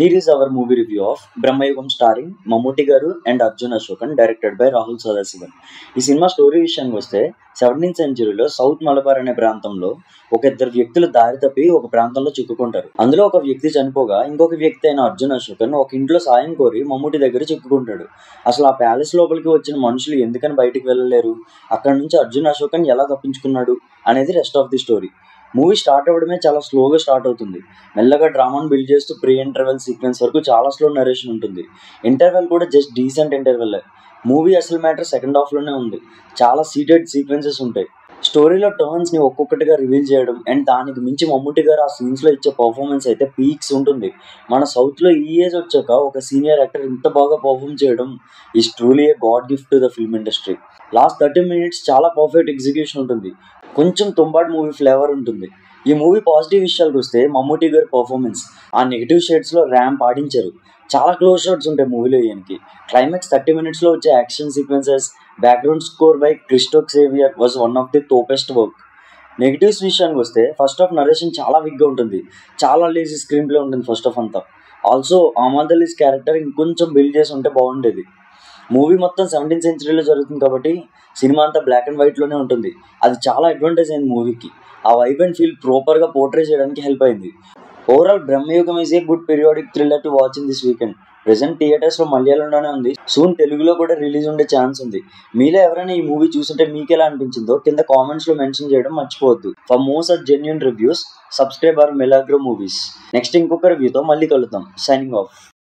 Here is our movie review of Brahmayugam starring Mammootty Garu and Arjun Ashokan, directed by Rahul Sadasivan. ఈ cinema story విషయానికి వస్తే 17th సెంచరీలో south Malabar అనే ప్రాంతంలో ఇద్దరు వ్యక్తులు దారి తప్పి ఒక ప్రాంతంలో చిక్కుకుంటారు. అందులో ఒక వ్యక్తి చనిపోగా ఇంకొక వ్యక్తి అయిన అర్జున్ అశోకన్ ఒక ఇంట్లో సాయం కోరి మమ్మూటి దగ్గర చిక్కుకుంటాడు. అసలు ఆ ప్యాలెస్ లోపలికి వచ్చిన మనుషులు ఎందుకని బయటికి వెళ్ళలేరు, అక్కడ నుంచి అర్జున్ అశోకన్ ఎలా తప్పించుకున్నాడు అనేది rest of the story. Movie start అవ్వడమే చాలా స్లోగా స్టార్ట్ అవుతుంది. మెల్లగా డ్రామాను బిల్డ్ చేస్తూ ప్రీ ఇంటర్వెల్ సీక్వెన్స్ వరకు చాలా స్లో నరేషన్ ఉంటుంది. ఇంటర్వెల్ కూడా జస్ట్ డీసెంట్ ఇంటర్వెల్. మూవీ అసలు మ్యాటర్ సెకండ్ హాఫ్లోనే ఉంది. చాలా సీటెడ్ సీక్వెన్సెస్ ఉంటాయి. స్టోరీలో టర్న్స్ని ఒక్కొక్కటిగా రివీల్ చేయడం అండ్ దానికి మించి మమ్మూటి గారు ఆ సీన్స్లో ఇచ్చే పర్ఫార్మెన్స్ అయితే పీక్స్ ఉంటుంది. మన సౌత్లో ఈ ఏజ్ వచ్చాక ఒక సీనియర్ యాక్టర్ ఇంత బాగా పర్ఫార్మ్ చేయడం is truly A God gift to the film industry. Last 30 minutes చాలా పర్ఫెక్ట్ ఎగ్జిక్యూషన్ ఉంటుంది. కొంచెం తుంబాడ్ మూవీ ఫ్లేవర్ ఉంటుంది. ఈ మూవీ పాజిటివ్ విషయాలకు వస్తే మమ్మూటి గారి పర్ఫార్మెన్స్, ఆ నెగిటివ్ షేడ్స్లో ర్యాంప్ ఆడించారు. చాలా క్లోజ్ షాట్స్ ఉంటాయి మూవీలో. ఈయనకి క్లైమాక్స్ 30 minutesలో వచ్చే action sequences, background score by Christo Xavier was one of the topest work. Negatives విషయానికి వస్తే ఫస్ట్ హాఫ్ నరేషన్ చాలా వీక్గా ఉంటుంది. చాలా లేజీ స్క్రీన్ ప్లే ఉంటుంది ఫస్ట్ హాఫ్ అంతా. ఆల్సో అహ్మద్ అలీస్ క్యారెక్టర్ ఇంకొంచెం బిల్డ్ చేసి ఉంటే బాగుండేది. మూవీ మొత్తం 17th సెంచరీలో జరుగుతుంది కాబట్టి సినిమా అంతా బ్లాక్ అండ్ వైట్లోనే ఉంటుంది. అది చాలా అడ్వాంటేజ్ అయింది మూవీకి. ఆ వైబ్ అండ్ ఫీల్ ప్రాపర్గా పోర్ట్రే చేయడానికి హెల్ప్ అయింది. Overall Brahmayugam is a good periodic thriller to watch in this weekend. Present థియేటర్స్లో మలయాళంలోనే ఉంది. సూన్ తెలుగులో కూడా రిలీజ్ ఉండే ఛాన్స్ ఉంది. మీలో ఎవరైనా ఈ మూవీ చూస్తుంటే మీకు ఎలా అనిపించిందో కింద కామెంట్స్లో మెన్షన్ చేయడం మర్చిపోవద్దు. For more such genuine reviews subscribe our Melagro movies. Next ఇంకొక రివ్యూతో మళ్ళీ కలుద్దాం. Signing of.